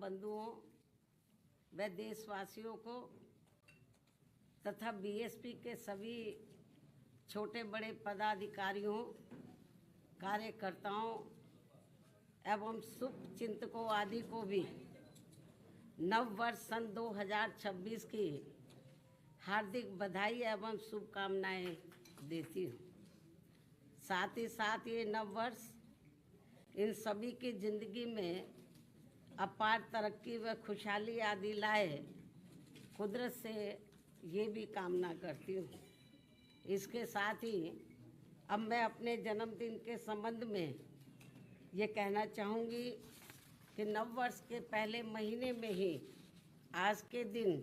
बंधुओं व देशवासियों को तथा बीएसपी के सभी छोटे बड़े पदाधिकारियों, कार्यकर्ताओं एवं शुभ चिंतकों आदि को भी नव वर्ष सन 2026 की हार्दिक बधाई एवं शुभकामनाएं देती हूँ। साथ ही साथ ये नव वर्ष इन सभी की जिंदगी में अपार तरक्की व खुशहाली आदि लाए, कुदरत से ये भी कामना करती हूँ। इसके साथ ही अब मैं अपने जन्मदिन के संबंध में ये कहना चाहूँगी कि नव वर्ष के पहले महीने में ही आज के दिन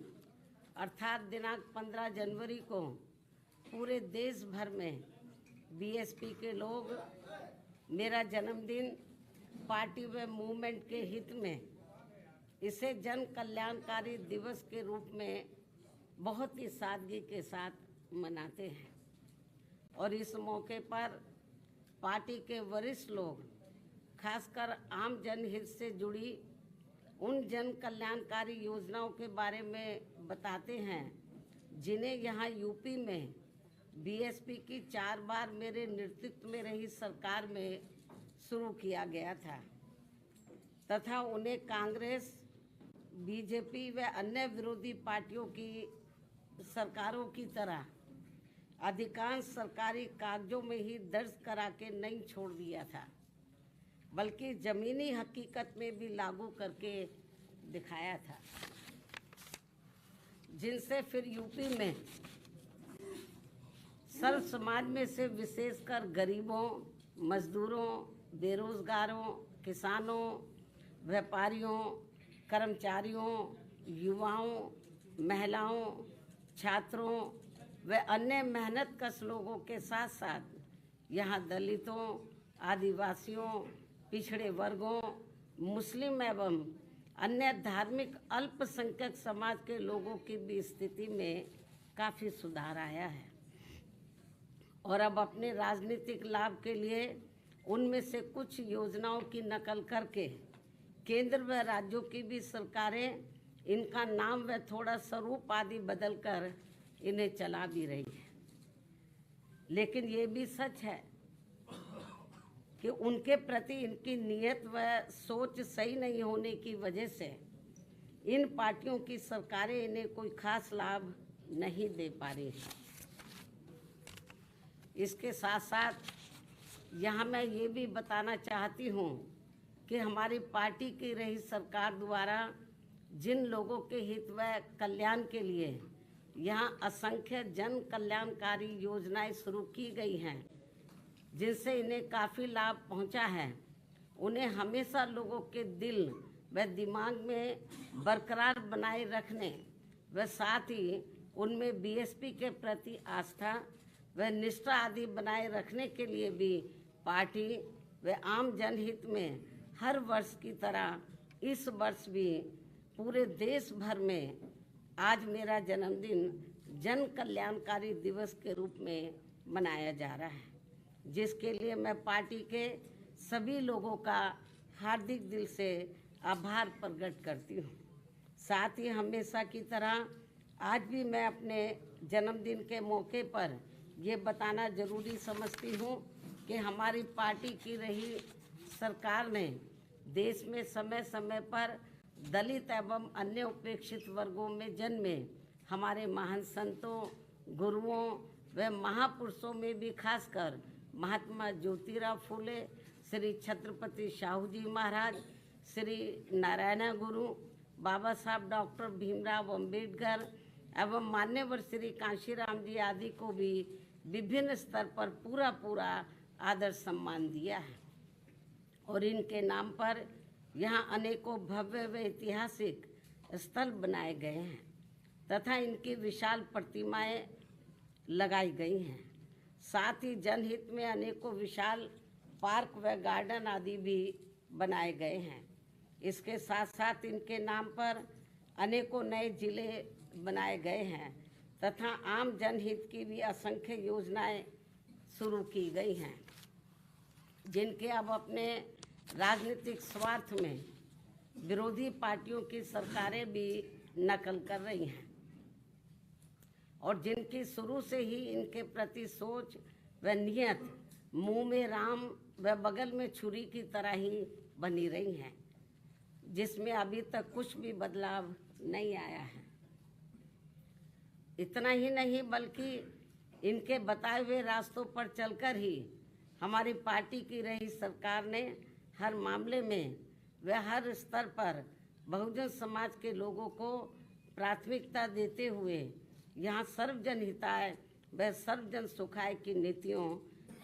अर्थात दिनांक 15 जनवरी को पूरे देश भर में बीएसपी के लोग मेरा जन्मदिन पार्टी व मूवमेंट के हित में इसे जन कल्याणकारी दिवस के रूप में बहुत ही सादगी के साथ मनाते हैं। और इस मौके पर पार्टी के वरिष्ठ लोग खासकर आम जनहित से जुड़ी उन जन कल्याणकारी योजनाओं के बारे में बताते हैं जिन्हें यहाँ यूपी में बीएसपी की 4 बार मेरे नेतृत्व में रही सरकार में शुरू किया गया था तथा उन्हें कांग्रेस, बीजेपी व अन्य विरोधी पार्टियों की सरकारों की तरह अधिकांश सरकारी कागजों में ही दर्ज करा के नहीं छोड़ दिया था, बल्कि ज़मीनी हकीकत में भी लागू करके दिखाया था, जिनसे फिर यूपी में सर्व समाज में से विशेषकर गरीबों, मजदूरों, बेरोजगारों, किसानों, व्यापारियों, कर्मचारियों, युवाओं, महिलाओं, छात्रों व अन्य मेहनतकश लोगों के साथ साथ यहाँ दलितों, आदिवासियों, पिछड़े वर्गों, मुस्लिम एवं अन्य धार्मिक अल्पसंख्यक समाज के लोगों की भी स्थिति में काफ़ी सुधार आया है। और अब अपने राजनीतिक लाभ के लिए उनमें से कुछ योजनाओं की नकल करके केंद्र व राज्यों की भी सरकारें इनका नाम व थोड़ा स्वरूप आदि बदलकर इन्हें चला भी रही है। लेकिन ये भी सच है कि उनके प्रति इनकी नीयत व सोच सही नहीं होने की वजह से इन पार्टियों की सरकारें इन्हें कोई खास लाभ नहीं दे पा रही हैं। इसके साथ साथ यहाँ मैं ये भी बताना चाहती हूँ कि हमारी पार्टी की रही सरकार द्वारा जिन लोगों के हित व कल्याण के लिए यहाँ असंख्य जन कल्याणकारी योजनाएं शुरू की गई हैं, जिनसे इन्हें काफ़ी लाभ पहुँचा है, उन्हें हमेशा लोगों के दिल व दिमाग में बरकरार बनाए रखने व साथ ही उनमें बीएसपी के प्रति आस्था व निष्ठा आदि बनाए रखने के लिए भी पार्टी व आम जनहित में हर वर्ष की तरह इस वर्ष भी पूरे देश भर में आज मेरा जन्मदिन जन कल्याणकारी दिवस के रूप में मनाया जा रहा है, जिसके लिए मैं पार्टी के सभी लोगों का हार्दिक दिल से आभार प्रकट करती हूँ। साथ ही हमेशा की तरह आज भी मैं अपने जन्मदिन के मौके पर ये बताना जरूरी समझती हूँ कि हमारी पार्टी की रही सरकार ने देश में समय समय पर दलित एवं अन्य उपेक्षित वर्गों में जन्मे हमारे महान संतों, गुरुओं व महापुरुषों में भी खासकर महात्मा ज्योतिराव फूले, श्री छत्रपति शाहू जी महाराज, श्री नारायण गुरु, बाबा साहब डॉक्टर भीमराव अंबेडकर एवं मान्यवर श्री कांशीराम जी आदि को भी विभिन्न स्तर पर पूरा आदर सम्मान दिया है। और इनके नाम पर यहाँ अनेकों भव्य व ऐतिहासिक स्थल बनाए गए हैं तथा इनकी विशाल प्रतिमाएं लगाई गई हैं। साथ ही जनहित में अनेकों विशाल पार्क व गार्डन आदि भी बनाए गए हैं। इसके साथ साथ इनके नाम पर अनेकों नए जिले बनाए गए हैं तथा आम जनहित की भी असंख्य योजनाएं शुरू की गई हैं, जिनके अब अपने राजनीतिक स्वार्थ में विरोधी पार्टियों की सरकारें भी नकल कर रही हैं और जिनकी शुरू से ही इनके प्रति सोच व नियत मुंह में राम व बगल में छुरी की तरह ही बनी रही हैं, जिसमें अभी तक कुछ भी बदलाव नहीं आया है। इतना ही नहीं बल्कि इनके बताए हुए रास्तों पर चलकर ही हमारी पार्टी की रही सरकार ने हर मामले में व हर स्तर पर बहुजन समाज के लोगों को प्राथमिकता देते हुए यहाँ सर्वजन हिताय व सर्वजन सुखाय की नीतियों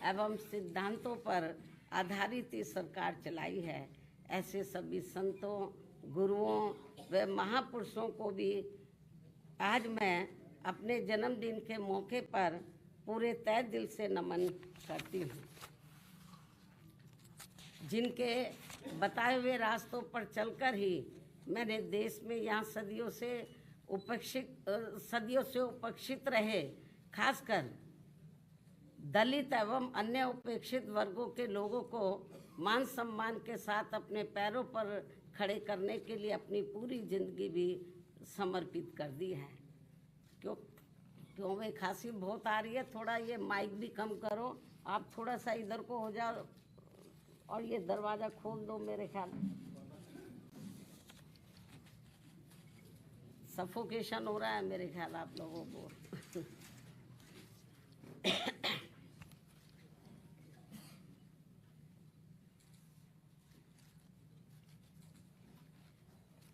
एवं सिद्धांतों पर आधारित ही सरकार चलाई है। ऐसे सभी संतों, गुरुओं व महापुरुषों को भी आज मैं अपने जन्मदिन के मौके पर पूरे तहे दिल से नमन करती हूँ, जिनके बताए हुए रास्तों पर चलकर ही मैंने देश में यहाँ सदियों से उपेक्षित रहे खासकर दलित एवं अन्य उपेक्षित वर्गों के लोगों को मान सम्मान के साथ अपने पैरों पर खड़े करने के लिए अपनी पूरी जिंदगी भी समर्पित कर दी है। क्यों में खांसी बहुत आ रही है, थोड़ा ये माइक भी कम करो, आप थोड़ा सा इधर को हो जाओ और ये दरवाज़ा खोल दो। मेरे ख्याल सफोकेशन हो रहा है मेरे ख्याल आप लोगों को।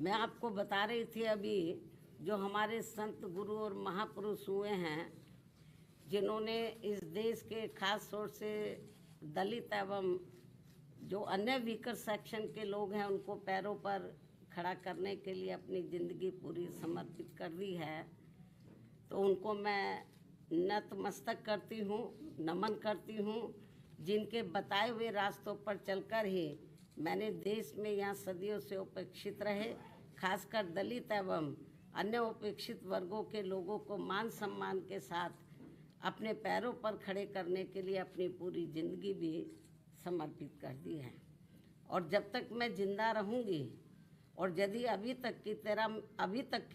मैं आपको बता रही थी अभी जो हमारे संत गुरु और महापुरुष हुए हैं, जिन्होंने इस देश के खास तौर से दलित एवं जो अन्य वीकर सेक्शन के लोग हैं उनको पैरों पर खड़ा करने के लिए अपनी ज़िंदगी पूरी समर्पित कर दी है, तो उनको मैं नतमस्तक करती हूँ, नमन करती हूँ, जिनके बताए हुए रास्तों पर चलकर ही मैंने देश में यहाँ सदियों से उपेक्षित रहे खासकर दलित एवं अन्य उपेक्षित वर्गों के लोगों को मान सम्मान के साथ अपने पैरों पर खड़े करने के लिए अपनी पूरी ज़िंदगी भी समर्पित कर दी है। और जब तक मैं जिंदा रहूँगी और यदि अभी तक की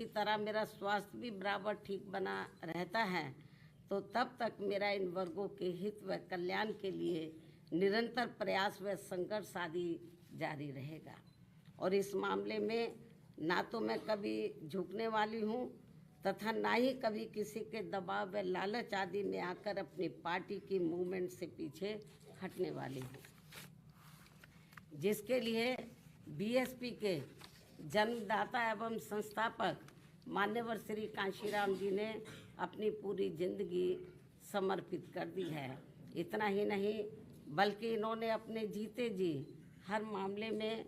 तरह मेरा स्वास्थ्य भी बराबर ठीक बना रहता है, तो तब तक मेरा इन वर्गों के हित व कल्याण के लिए निरंतर प्रयास व संघर्ष आदि जारी रहेगा। और इस मामले में ना तो मैं कभी झुकने वाली हूँ तथा ना ही कभी किसी के दबाव व लालच आदि में आकर अपनी पार्टी की मूवमेंट से पीछे हटने वाली हूँ, जिसके लिए बीएसपी के जन्मदाता एवं संस्थापक मान्यवर श्री कांशीराम जी ने अपनी पूरी जिंदगी समर्पित कर दी है। इतना ही नहीं बल्कि इन्होंने अपने जीते जी हर मामले में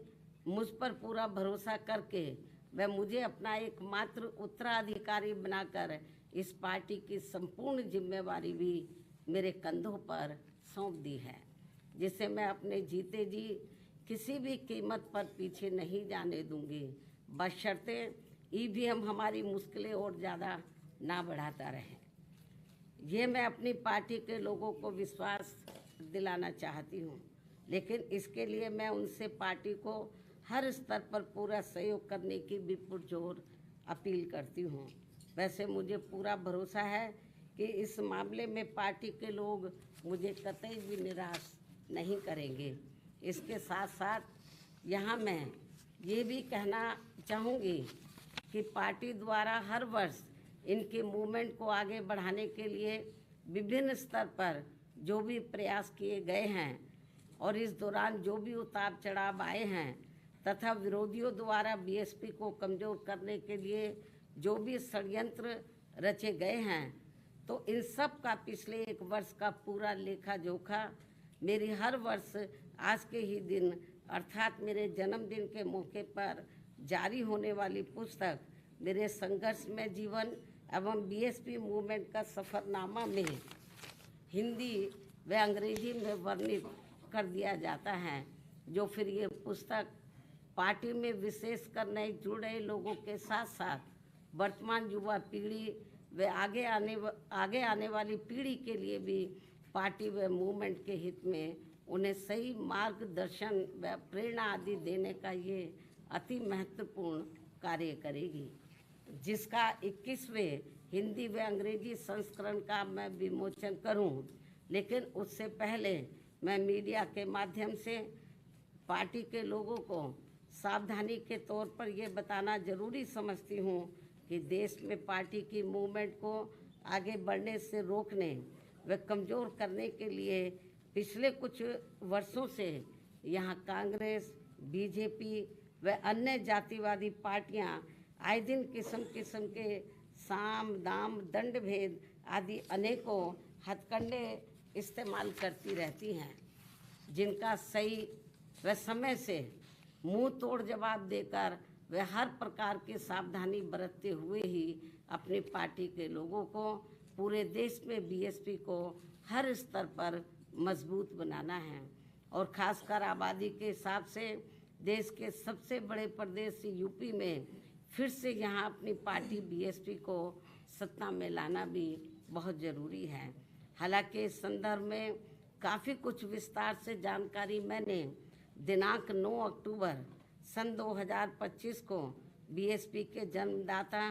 मुझ पर पूरा भरोसा करके वह मुझे अपना एकमात्र उत्तराधिकारी बनाकर इस पार्टी की संपूर्ण जिम्मेवारी भी मेरे कंधों पर सौंप दी है, जिसे मैं अपने जीते जी किसी भी कीमत पर पीछे नहीं जाने दूंगी, बशर्ते ईवीएम हमारी मुश्किलें और ज़्यादा ना बढ़ाता रहे। ये मैं अपनी पार्टी के लोगों को विश्वास दिलाना चाहती हूँ, लेकिन इसके लिए मैं उनसे पार्टी को हर स्तर पर पूरा सहयोग करने की भी पुरजोर अपील करती हूँ। वैसे मुझे पूरा भरोसा है कि इस मामले में पार्टी के लोग मुझे कतई भी निराश नहीं करेंगे। इसके साथ साथ यहाँ मैं ये भी कहना चाहूँगी कि पार्टी द्वारा हर वर्ष इनके मूवमेंट को आगे बढ़ाने के लिए विभिन्न स्तर पर जो भी प्रयास किए गए हैं और इस दौरान जो भी उतार चढ़ाव आए हैं तथा विरोधियों द्वारा बीएसपी को कमज़ोर करने के लिए जो भी षड्यंत्र रचे गए हैं, तो इन सब का पिछले एक वर्ष का पूरा लेखा जोखा मेरी हर वर्ष आज के ही दिन अर्थात मेरे जन्मदिन के मौके पर जारी होने वाली पुस्तक मेरे संघर्षमय जीवन एवं बीएसपी मूवमेंट का सफ़रनामा में हिंदी व अंग्रेजी में वर्णित कर दिया जाता है, जो फिर ये पुस्तक पार्टी में विशेषकर नए जुड़े लोगों के साथ साथ वर्तमान युवा पीढ़ी व आगे आने वाली पीढ़ी के लिए भी पार्टी व मूवमेंट के हित में उन्हें सही मार्गदर्शन व प्रेरणा आदि देने का ये अति महत्वपूर्ण कार्य करेगी, जिसका 21वें हिंदी व अंग्रेजी संस्करण का मैं विमोचन करूं। लेकिन उससे पहले मैं मीडिया के माध्यम से पार्टी के लोगों को सावधानी के तौर पर यह बताना जरूरी समझती हूं कि देश में पार्टी की मूवमेंट को आगे बढ़ने से रोकने व कमज़ोर करने के लिए पिछले कुछ वर्षों से यहाँ कांग्रेस, बीजेपी व अन्य जातिवादी पार्टियां आए दिन किस्म किस्म के साम दाम दंड भेद आदि अनेकों हथकंडे इस्तेमाल करती रहती हैं, जिनका सही व समय से मुंह तोड़ जवाब देकर वे हर प्रकार की सावधानी बरतते हुए ही अपनी पार्टी के लोगों को पूरे देश में बीएसपी को हर स्तर पर मजबूत बनाना है। और खासकर आबादी के हिसाब से देश के सबसे बड़े प्रदेश यूपी में फिर से यहाँ अपनी पार्टी बीएसपी को सत्ता में लाना भी बहुत ज़रूरी है। हालांकि इस संदर्भ में काफ़ी कुछ विस्तार से जानकारी मैंने दिनांक 9 अक्टूबर सन 2025 को बीएसपी के जन्मदाता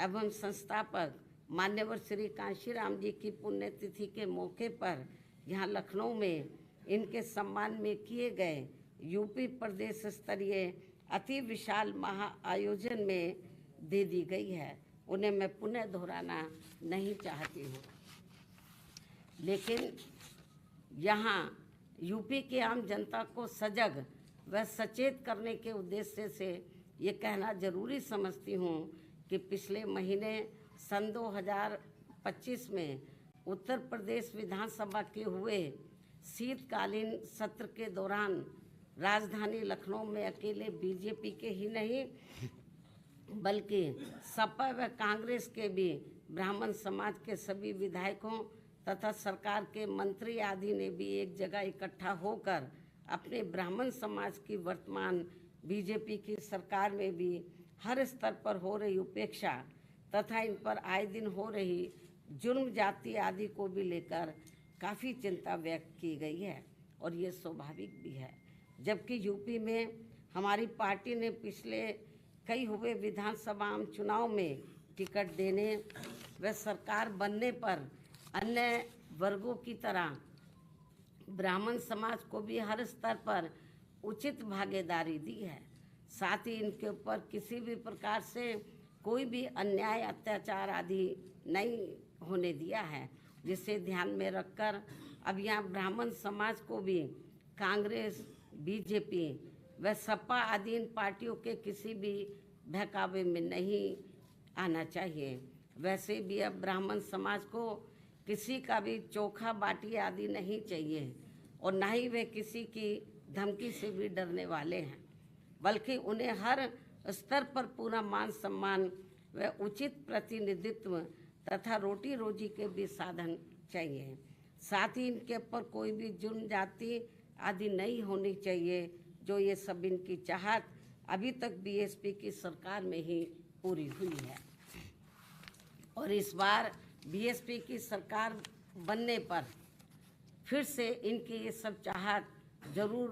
एवं संस्थापक मान्यवर श्री कांशीराम जी की पुण्यतिथि के मौके पर यहाँ लखनऊ में इनके सम्मान में किए गए यूपी प्रदेश स्तरीय अति विशाल महाआयोजन में दे दी गई है। उन्हें मैं पुनः दोहराना नहीं चाहती हूँ, लेकिन यहाँ यूपी की आम जनता को सजग व सचेत करने के उद्देश्य से ये कहना जरूरी समझती हूँ कि पिछले महीने सन 2025 में उत्तर प्रदेश विधानसभा के हुए शीतकालीन सत्र के दौरान राजधानी लखनऊ में अकेले बीजेपी के ही नहीं बल्कि सपा व कांग्रेस के भी ब्राह्मण समाज के सभी विधायकों तथा सरकार के मंत्री आदि ने भी एक जगह इकट्ठा होकर अपने ब्राह्मण समाज की वर्तमान बीजेपी की सरकार में भी हर स्तर पर हो रही उपेक्षा तथा इन पर आए दिन हो रही जुर्म जाति आदि को भी लेकर काफ़ी चिंता व्यक्त की गई है, और ये स्वाभाविक भी है। जबकि यूपी में हमारी पार्टी ने पिछले कई हुए विधानसभा आम चुनाव में टिकट देने व सरकार बनने पर अन्य वर्गों की तरह ब्राह्मण समाज को भी हर स्तर पर उचित भागीदारी दी है। साथ ही इनके ऊपर किसी भी प्रकार से कोई भी अन्याय अत्याचार आदि नहीं होने दिया है, जिसे ध्यान में रखकर अब यहाँ ब्राह्मण समाज को भी कांग्रेस, बीजेपी व सपा आदि इन पार्टियों के किसी भी बहकावे में नहीं आना चाहिए। वैसे भी अब ब्राह्मण समाज को किसी का भी चोखा बाटी आदि नहीं चाहिए, और न ही वे किसी की धमकी से भी डरने वाले हैं, बल्कि उन्हें हर स्तर पर पूरा मान सम्मान व उचित प्रतिनिधित्व तथा रोटी रोजी के भी साधन चाहिए। साथ ही इनके ऊपर कोई भी जुर्म जाति आदि नहीं होनी चाहिए, जो ये सब इनकी चाहत अभी तक बीएसपी की सरकार में ही पूरी हुई है। और इस बार बीएसपी की सरकार बनने पर फिर से इनकी ये सब चाहत जरूर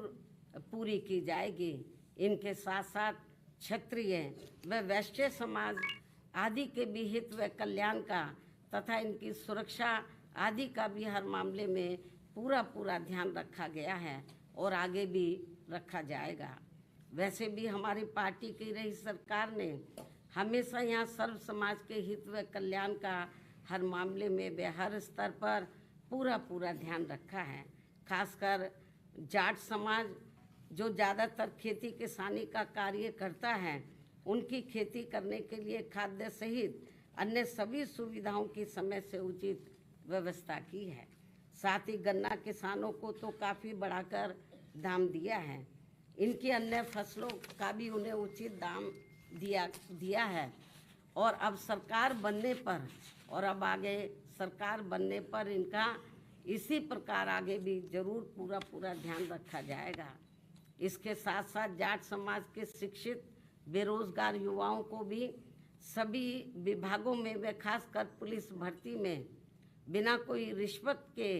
पूरी की जाएगी। इनके साथ साथ क्षत्रिय व वैश्य समाज आदि के भी हित व कल्याण का तथा इनकी सुरक्षा आदि का भी हर मामले में पूरा ध्यान रखा गया है और आगे भी रखा जाएगा। वैसे भी हमारी पार्टी की रही सरकार ने हमेशा यहाँ सर्व समाज के हित व कल्याण का हर मामले में वे हर स्तर पर पूरा ध्यान रखा है। खासकर जाट समाज जो ज़्यादातर खेती किसानी का कार्य करता है, उनकी खेती करने के लिए खाद्य सहित अन्य सभी सुविधाओं की समय से उचित व्यवस्था की है। साथ ही गन्ना किसानों को तो काफ़ी बढ़ाकर दाम दिया है। इनकी अन्य फसलों का भी उन्हें उचित दाम दिया है। और अब सरकार बनने पर और अब आगे सरकार बनने पर इनका इसी प्रकार आगे भी जरूर पूरा ध्यान रखा जाएगा। इसके साथ साथ जाट समाज के शिक्षित बेरोजगार युवाओं को भी सभी विभागों में व खासकर पुलिस भर्ती में बिना कोई रिश्वत के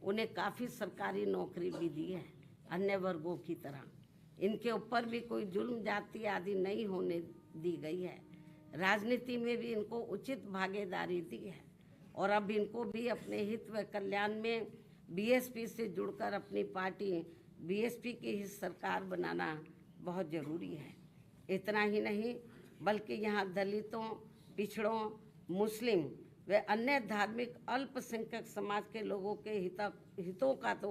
उन्हें काफ़ी सरकारी नौकरी भी दी है, अन्य वर्गों की तरह। इनके ऊपर भी कोई जुल्म जाति आदि नहीं होने दी गई है। राजनीति में भी इनको उचित भागीदारी दी है और अब इनको भी अपने हित व कल्याण में बीएसपी से जुड़कर अपनी पार्टी बीएसपी की ही सरकार बनाना बहुत ज़रूरी है। इतना ही नहीं बल्कि यहाँ दलितों, पिछड़ों, मुस्लिम व अन्य धार्मिक अल्पसंख्यक समाज के लोगों के हितों का तो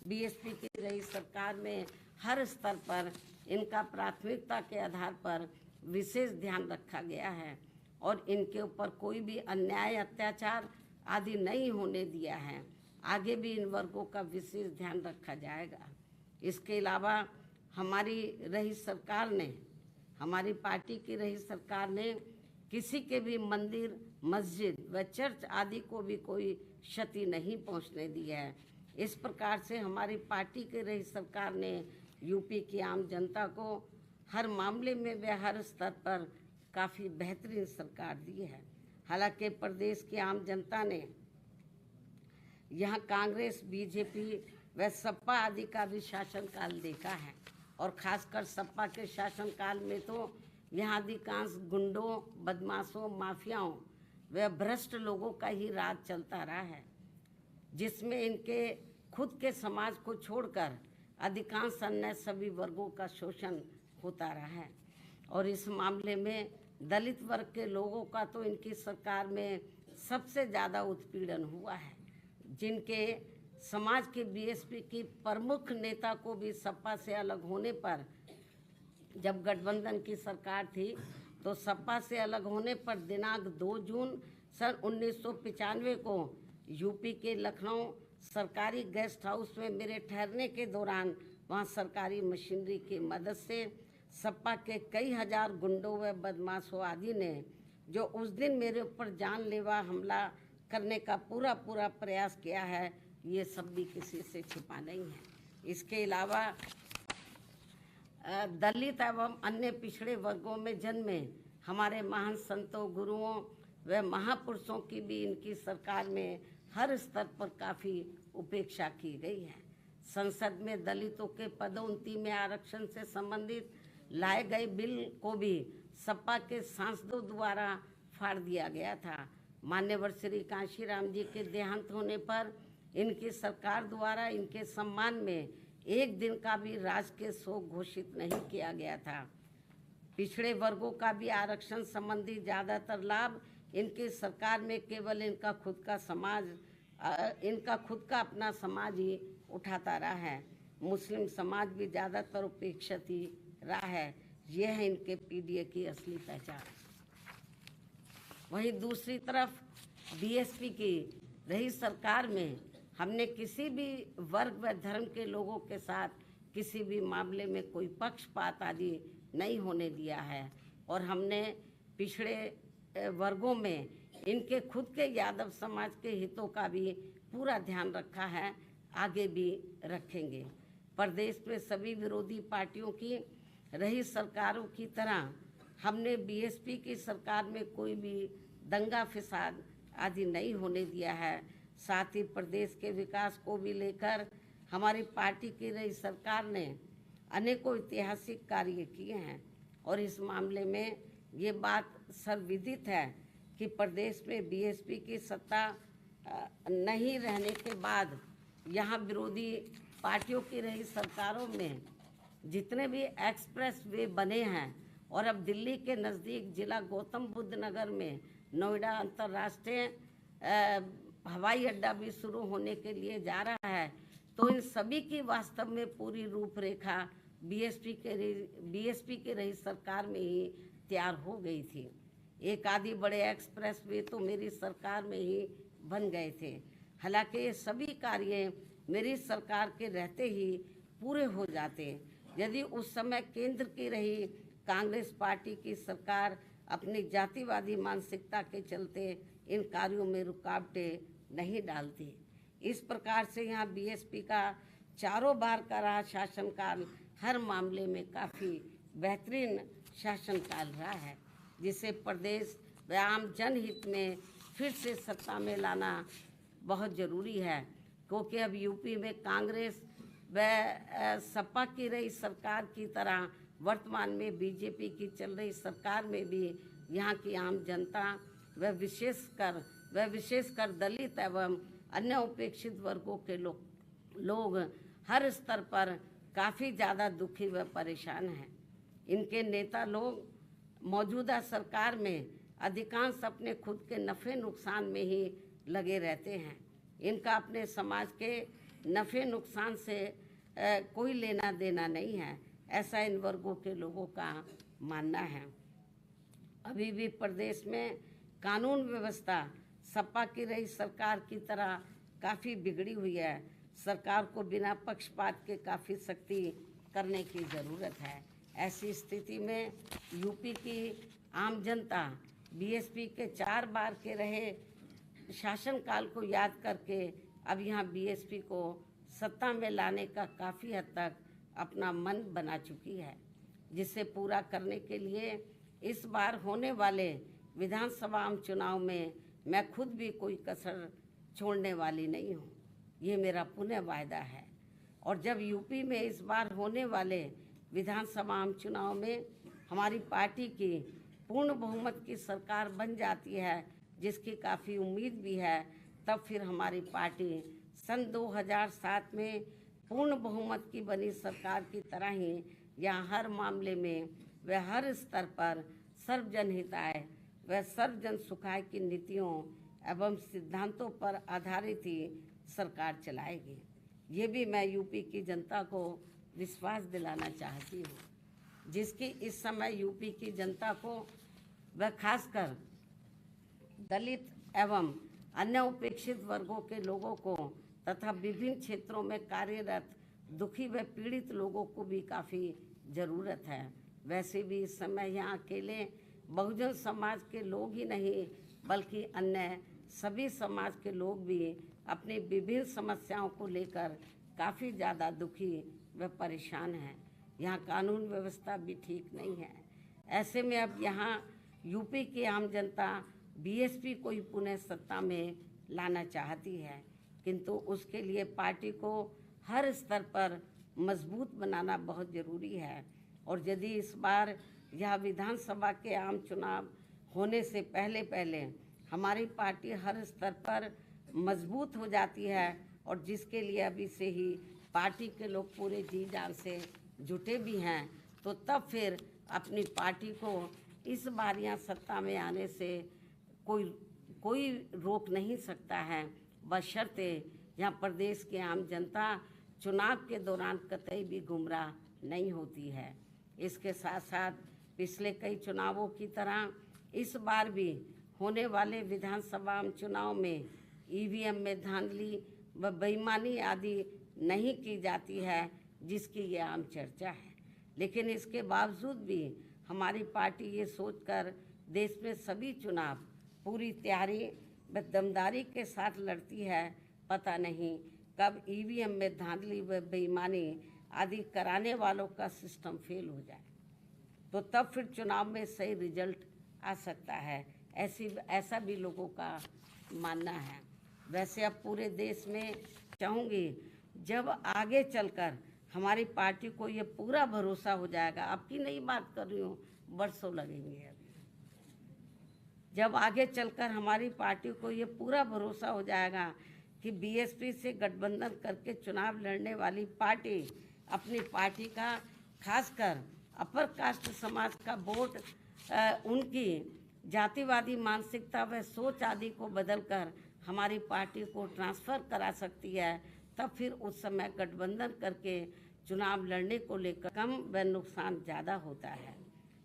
बीएसपी की रही सरकार में हर स्तर पर इनका प्राथमिकता के आधार पर विशेष ध्यान रखा गया है और इनके ऊपर कोई भी अन्याय, अत्याचार आदि नहीं होने दिया है। आगे भी इन वर्गों का विशेष ध्यान रखा जाएगा। इसके अलावा हमारी पार्टी की रही सरकार ने किसी के भी मंदिर, मस्जिद व चर्च आदि को भी कोई क्षति नहीं पहुंचने दी है। इस प्रकार से हमारी पार्टी की रही सरकार ने यूपी की आम जनता को हर मामले में व हर स्तर पर काफ़ी बेहतरीन सरकार दी है। हालांकि प्रदेश की आम जनता ने यहाँ कांग्रेस, बीजेपी व सपा आदि का भी शासनकाल देखा है और खासकर सपा के शासनकाल में तो यहाँ अधिकांश गुंडों, बदमाशों, माफियाओं व भ्रष्ट लोगों का ही राज चलता रहा है, जिसमें इनके खुद के समाज को छोड़कर अधिकांश अन्य सभी वर्गों का शोषण होता रहा है। और इस मामले में दलित वर्ग के लोगों का तो इनकी सरकार में सबसे ज़्यादा उत्पीड़न हुआ है, जिनके समाज के बीएसपी की प्रमुख नेता को भी सपा से अलग होने पर, जब गठबंधन की सरकार थी तो सपा से अलग होने पर दिनांक 2 जून सन 1995 को यूपी के लखनऊ सरकारी गेस्ट हाउस में मेरे ठहरने के दौरान वहां सरकारी मशीनरी की मदद से सपा के कई हजार गुंडों व बदमाशों आदि ने जो उस दिन मेरे ऊपर जानलेवा हमला करने का पूरा प्रयास किया है, ये सब भी किसी से छिपा नहीं है। इसके अलावा दलित एवं अन्य पिछड़े वर्गों में जन्मे हमारे महान संतों, गुरुओं व महापुरुषों की भी इनकी सरकार में हर स्तर पर काफ़ी उपेक्षा की गई है। संसद में दलितों के पदोन्नति में आरक्षण से संबंधित लाए गए बिल को भी सपा के सांसदों द्वारा फाड़ दिया गया था। मान्यवर श्री कांशीराम जी के देहांत होने पर इनकी सरकार द्वारा इनके सम्मान में एक दिन का भी राजकीय शोक घोषित नहीं किया गया था। पिछड़े वर्गों का भी आरक्षण संबंधी ज़्यादातर लाभ इनकी सरकार में केवल इनका खुद का अपना समाज ही उठाता रहा है। मुस्लिम समाज भी ज़्यादातर उपेक्षित ही रहा है। यह है इनके पीडीए की असली पहचान। वहीं दूसरी तरफ बीएसपी की रही सरकार में हमने किसी भी वर्ग व धर्म के लोगों के साथ किसी भी मामले में कोई पक्षपात आदि नहीं होने दिया है और हमने पिछड़े वर्गों में इनके खुद के यादव समाज के हितों का भी पूरा ध्यान रखा है, आगे भी रखेंगे। प्रदेश में सभी विरोधी पार्टियों की रही सरकारों की तरह हमने बीएसपी की सरकार में कोई भी दंगा फसाद आदि नहीं होने दिया है। साथ ही प्रदेश के विकास को भी लेकर हमारी पार्टी की रही सरकार ने अनेकों ऐतिहासिक कार्य किए हैं और इस मामले में ये बात सर्वविदित है कि प्रदेश में बीएसपी की सत्ता नहीं रहने के बाद यहाँ विरोधी पार्टियों की रही सरकारों में जितने भी एक्सप्रेस वे बने हैं और अब दिल्ली के नज़दीक जिला गौतम बुद्ध नगर में नोएडा अंतर्राष्ट्रीय हवाई अड्डा भी शुरू होने के लिए जा रहा है, तो इन सभी की वास्तव में पूरी रूपरेखा बीएसपी के रही सरकार में ही तैयार हो गई थी। एक आदि बड़े एक्सप्रेस वे तो मेरी सरकार में ही बन गए थे। हालांकि ये सभी कार्य मेरी सरकार के रहते ही पूरे हो जाते यदि उस समय केंद्र की रही कांग्रेस पार्टी की सरकार अपनी जातिवादी मानसिकता के चलते इन कार्यों में रुकावटें नहीं डालती। इस प्रकार से यहाँ बीएसपी का चारों बार का रहा शासनकाल हर मामले में काफ़ी बेहतरीन शासनकाल रहा है, जिसे प्रदेश व आम जनहित में फिर से सत्ता में लाना बहुत ज़रूरी है, क्योंकि अब यूपी में कांग्रेस वह सपा की रही सरकार की तरह वर्तमान में बीजेपी की चल रही सरकार में भी यहाँ की आम जनता व विशेषकर दलित एवं अन्य उपेक्षित वर्गों के लोग हर स्तर पर काफ़ी ज़्यादा दुखी व परेशान हैं। इनके नेता लोग मौजूदा सरकार में अधिकांश अपने खुद के नफ़े नुकसान में ही लगे रहते हैं। इनका अपने समाज के नफ़े नुकसान से कोई लेना देना नहीं है, ऐसा इन वर्गों के लोगों का मानना है। अभी भी प्रदेश में कानून व्यवस्था सपा की रही सरकार की तरह काफ़ी बिगड़ी हुई है। सरकार को बिना पक्षपात के काफ़ी सख्ती करने की ज़रूरत है। ऐसी स्थिति में यूपी की आम जनता बीएसपी के 4 बार के रहे शासनकाल को याद करके अब यहाँ बीएसपी को सत्ता में लाने का काफ़ी हद तक अपना मन बना चुकी है, जिसे पूरा करने के लिए इस बार होने वाले विधानसभा आम चुनाव में मैं खुद भी कोई कसर छोड़ने वाली नहीं हूँ। ये मेरा पुनः वायदा है। और जब यूपी में इस बार होने वाले विधानसभा आम चुनाव में हमारी पार्टी की पूर्ण बहुमत की सरकार बन जाती है, जिसकी काफ़ी उम्मीद भी है, तब फिर हमारी पार्टी सन 2007 में पूर्ण बहुमत की बनी सरकार की तरह ही यहाँ हर मामले में व हर स्तर पर सर्वजन हिताय व सर्वजन सुखाय की नीतियों एवं सिद्धांतों पर आधारित ही सरकार चलाएगी। ये भी मैं यूपी की जनता को विश्वास दिलाना चाहती हूँ, जिसकी इस समय यूपी की जनता को व खासकर दलित एवं अन्य उपेक्षित वर्गों के लोगों को तथा विभिन्न क्षेत्रों में कार्यरत दुखी व पीड़ित लोगों को भी काफ़ी ज़रूरत है। वैसे भी इस समय यहाँ अकेले बहुजन समाज के लोग ही नहीं बल्कि अन्य सभी समाज के लोग भी अपनी विभिन्न समस्याओं को लेकर काफ़ी ज़्यादा दुखी व परेशान हैं। यहाँ कानून व्यवस्था भी ठीक नहीं है। ऐसे में अब यहाँ यूपी की आम जनता बीएसपी को ही पुनः सत्ता में लाना चाहती है, किंतु उसके लिए पार्टी को हर स्तर पर मजबूत बनाना बहुत ज़रूरी है। और यदि इस बार यह विधानसभा के आम चुनाव होने से पहले हमारी पार्टी हर स्तर पर मजबूत हो जाती है और जिसके लिए अभी से ही पार्टी के लोग पूरे जी जान से जुटे भी हैं, तो तब फिर अपनी पार्टी को इस बार यहाँ सत्ता में आने से कोई रोक नहीं सकता है, बशर्ते यहाँ प्रदेश की आम जनता चुनाव के दौरान कतई भी गुमराह नहीं होती है। इसके साथ साथ पिछले कई चुनावों की तरह इस बार भी होने वाले विधानसभा आम चुनाव में ईवीएम में धांधली व बेईमानी आदि नहीं की जाती है, जिसकी ये आम चर्चा है। लेकिन इसके बावजूद भी हमारी पार्टी ये सोचकर देश में सभी चुनाव पूरी तैयारी व दमदारी के साथ लड़ती है, पता नहीं कब ईवीएम में धांधली व बेईमानी आदि कराने वालों का सिस्टम फेल हो जाए, तो तब फिर चुनाव में सही रिजल्ट आ सकता है। ऐसा भी लोगों का मानना है। वैसे अब पूरे देश में चाहूँगी जब आगे चलकर हमारी पार्टी को ये पूरा भरोसा हो जाएगा, आपकी नई बात कर रही हूँ, बरसों लगेंगे अभी, जब आगे चलकर हमारी पार्टी को ये पूरा भरोसा हो जाएगा कि बीएसपी से गठबंधन करके चुनाव लड़ने वाली पार्टी अपनी पार्टी का खासकर अपर कास्ट समाज का वोट उनकी जातिवादी मानसिकता व सोच आदि को बदलकर हमारी पार्टी को ट्रांसफ़र करा सकती है, तब फिर उस समय गठबंधन करके चुनाव लड़ने को लेकर कम व नुकसान ज़्यादा होता है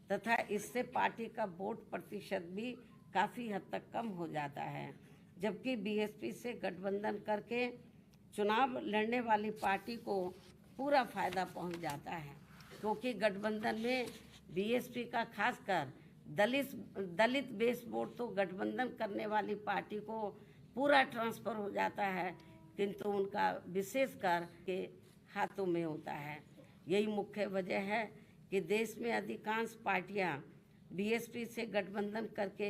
तथा इससे पार्टी का वोट प्रतिशत भी काफ़ी हद तक कम हो जाता है। जबकि बीएसपी से गठबंधन करके चुनाव लड़ने वाली पार्टी को पूरा फ़ायदा पहुंच जाता है, क्योंकि गठबंधन में बीएसपी का खासकर दलित बेस वोट तो गठबंधन करने वाली पार्टी को पूरा ट्रांसफ़र हो जाता है, किंतु उनका विशेषकर के हाथों में होता है। यही मुख्य वजह है कि देश में अधिकांश पार्टियां बीएसपी से गठबंधन करके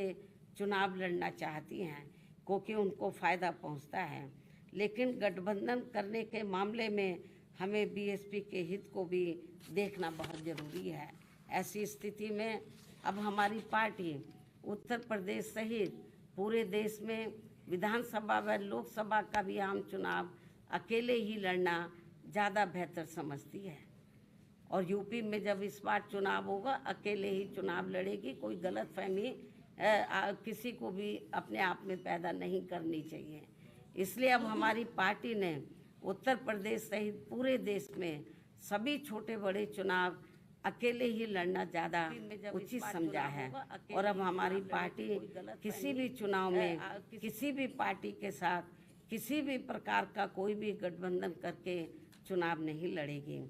चुनाव लड़ना चाहती हैं, क्योंकि उनको फ़ायदा पहुंचता है। लेकिन गठबंधन करने के मामले में हमें बीएसपी के हित को भी देखना बहुत ज़रूरी है। ऐसी स्थिति में अब हमारी पार्टी उत्तर प्रदेश सहित पूरे देश में विधानसभा व लोकसभा का भी आम चुनाव अकेले ही लड़ना ज़्यादा बेहतर समझती है। और यूपी में जब इस बार चुनाव होगा अकेले ही चुनाव लड़ेगी। कोई गलतफहमी किसी को भी अपने आप में पैदा नहीं करनी चाहिए। इसलिए अब हमारी पार्टी ने उत्तर प्रदेश सहित पूरे देश में सभी छोटे बड़े चुनाव अकेले ही लड़ना ज़्यादा उचित समझा है। और अब हमारी पार्टी किसी भी चुनाव में किसी भी पार्टी के साथ किसी भी प्रकार का कोई भी गठबंधन करके चुनाव नहीं लड़ेगी।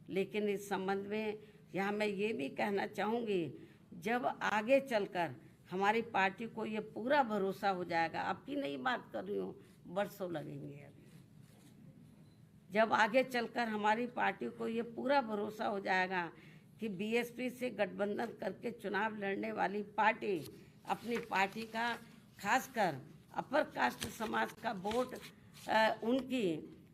लेकिन इस संबंध में यहाँ मैं ये भी कहना चाहूँगी, जब आगे चलकर हमारी पार्टी को ये पूरा भरोसा हो जाएगा, आपकी नई बात कर रही हूँ, बरसों लगेंगे अभी, जब आगे चलकर हमारी पार्टी को ये पूरा भरोसा हो जाएगा कि बीएसपी से गठबंधन करके चुनाव लड़ने वाली पार्टी अपनी पार्टी का खासकर अपर कास्ट समाज का वोट उनकी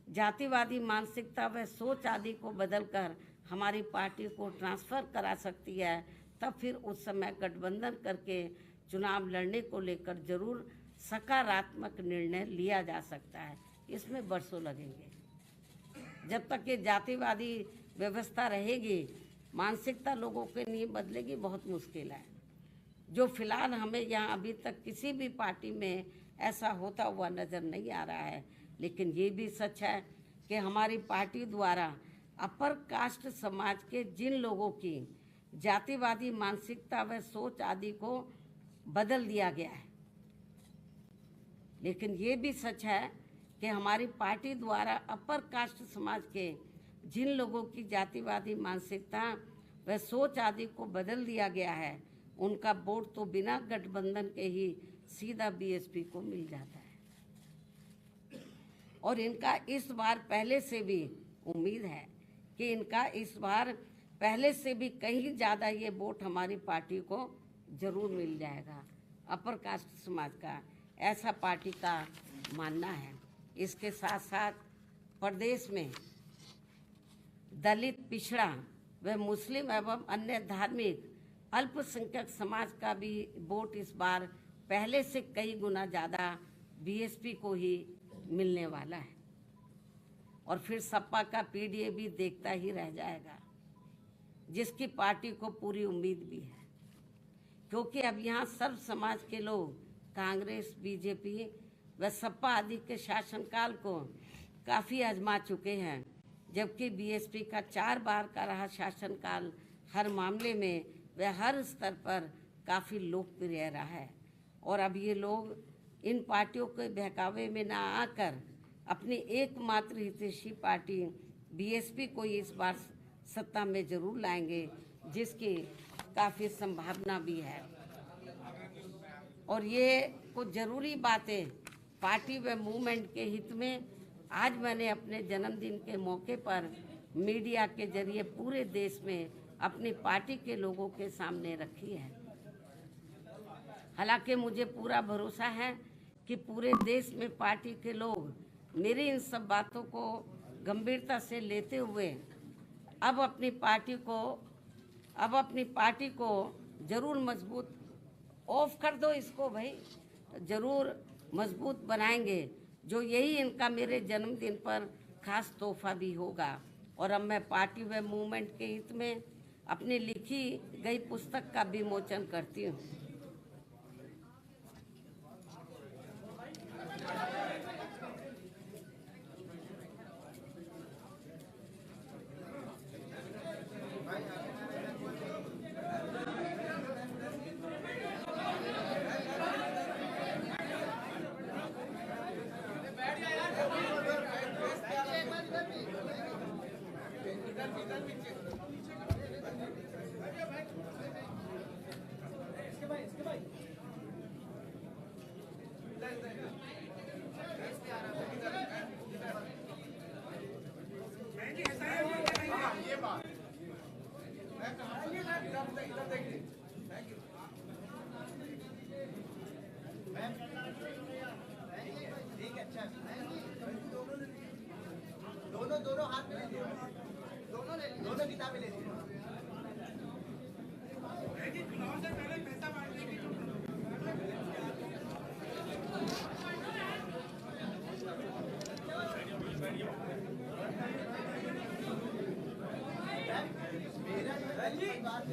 जातिवादी मानसिकता व सोच आदि को बदलकर हमारी पार्टी को ट्रांसफ़र करा सकती है, तब फिर उस समय गठबंधन करके चुनाव लड़ने को लेकर जरूर सकारात्मक निर्णय लिया जा सकता है। इसमें बरसों लगेंगे। जब तक ये जातिवादी व्यवस्था रहेगी, मानसिकता लोगों के नहीं बदलेगी, बहुत मुश्किल है। जो फिलहाल हमें यहाँ अभी तक किसी भी पार्टी में ऐसा होता हुआ नज़र नहीं आ रहा है। लेकिन ये भी सच है कि हमारी पार्टी द्वारा अपर कास्ट समाज के जिन लोगों की जातिवादी मानसिकता व सोच आदि को बदल दिया गया है, लेकिन ये भी सच है कि हमारी पार्टी द्वारा अपर कास्ट समाज के जिन लोगों की जातिवादी मानसिकता व सोच आदि को बदल दिया गया है, उनका वोट तो बिना गठबंधन के ही सीधा बीएसपी को मिल जाता है। और इनका इस बार पहले से भी उम्मीद है कि इनका इस बार पहले से भी कहीं ज़्यादा ये वोट हमारी पार्टी को जरूर मिल जाएगा। अपर कास्ट समाज का ऐसा पार्टी का मानना है। इसके साथ साथ प्रदेश में दलित, पिछड़ा व मुस्लिम एवं अन्य धार्मिक अल्पसंख्यक समाज का भी वोट इस बार पहले से कई गुना ज़्यादा बीएसपी को ही मिलने वाला है। और फिर सपा का पीडीए भी देखता ही रह जाएगा, जिसकी पार्टी को पूरी उम्मीद भी है, क्योंकि अब यहाँ सर्व समाज के लोग कांग्रेस, बीजेपी व सपा आदि के शासनकाल को काफ़ी आजमा चुके हैं, जबकि बीएसपी का 4 बार का रहा शासनकाल हर मामले में व हर स्तर पर काफ़ी लोकप्रिय रहा है। और अब ये लोग इन पार्टियों के बहकावे में ना आकर अपनी एकमात्र हितैषी पार्टी बीएसपी को इस बार सत्ता में जरूर लाएंगे, जिसकी काफ़ी संभावना भी है। और ये कुछ ज़रूरी बातें पार्टी व मूवमेंट के हित में आज मैंने अपने जन्मदिन के मौके पर मीडिया के जरिए पूरे देश में अपनी पार्टी के लोगों के सामने रखी है। हालांकि मुझे पूरा भरोसा है कि पूरे देश में पार्टी के लोग मेरी इन सब बातों को गंभीरता से लेते हुए अब अपनी पार्टी को जरूर मजबूत, ऑफ कर दो इसको भाई, जरूर मजबूत बनाएंगे, जो यही इनका मेरे जन्मदिन पर खास तोहफा भी होगा। और अब मैं पार्टी व मूवमेंट के हित में अपनी लिखी गई पुस्तक का विमोचन करती हूँ। दोनों हाथ में ले लीजिए, दोनों ले लीजिए, दोनों किताबें ले लीजिए।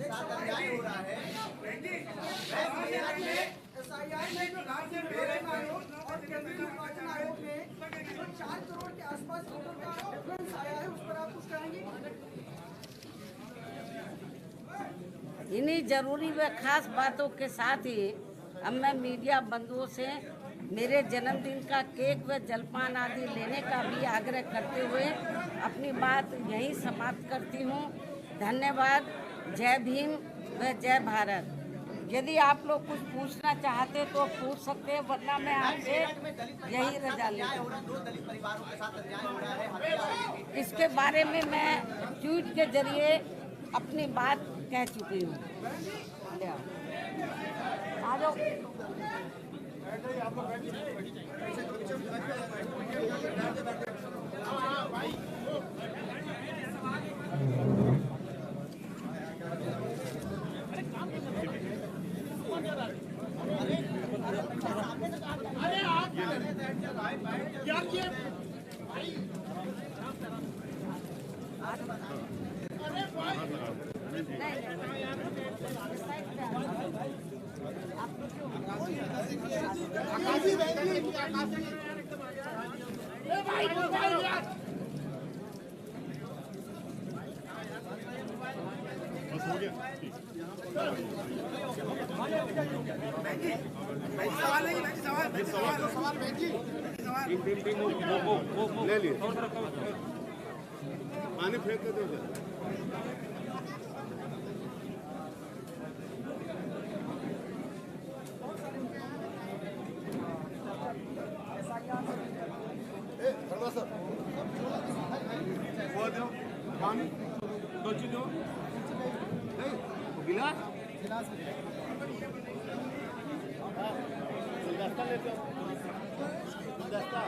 साथ अन्याय हो रहा है। SIR में जो राज्य निर्वाचन आयोग और केंद्रीय निर्वाचन आयोग में जो 4 करोड़ के आसपास वोटों का डिफरेंस आया है, उस पर आप कुछ कहेंगे? इन्हीं जरूरी व खास बातों के साथ ही अब मैं मीडिया बंधुओं से मेरे जन्मदिन का केक व जलपान आदि लेने का भी आग्रह करते हुए अपनी बात यहीं समाप्त करती हूँ। धन्यवाद। जय भीम व जय भारत। यदि आप लोग कुछ पूछना चाहते तो पूछ सकते हैं, वरना मैं आपसे यही रजा लेता हूँ। 2 दलित परिवारों के साथ अन्याय हो रहा है, हत्या। इसके बारे में मैं ट्वीट के जरिए अपनी बात कह चुकी हूँ। आ जाओ। ले लिए पानी फेंक के दो। पानी दो चीज दो गिलास गुलदस्ता लेते हो गुलदस्ता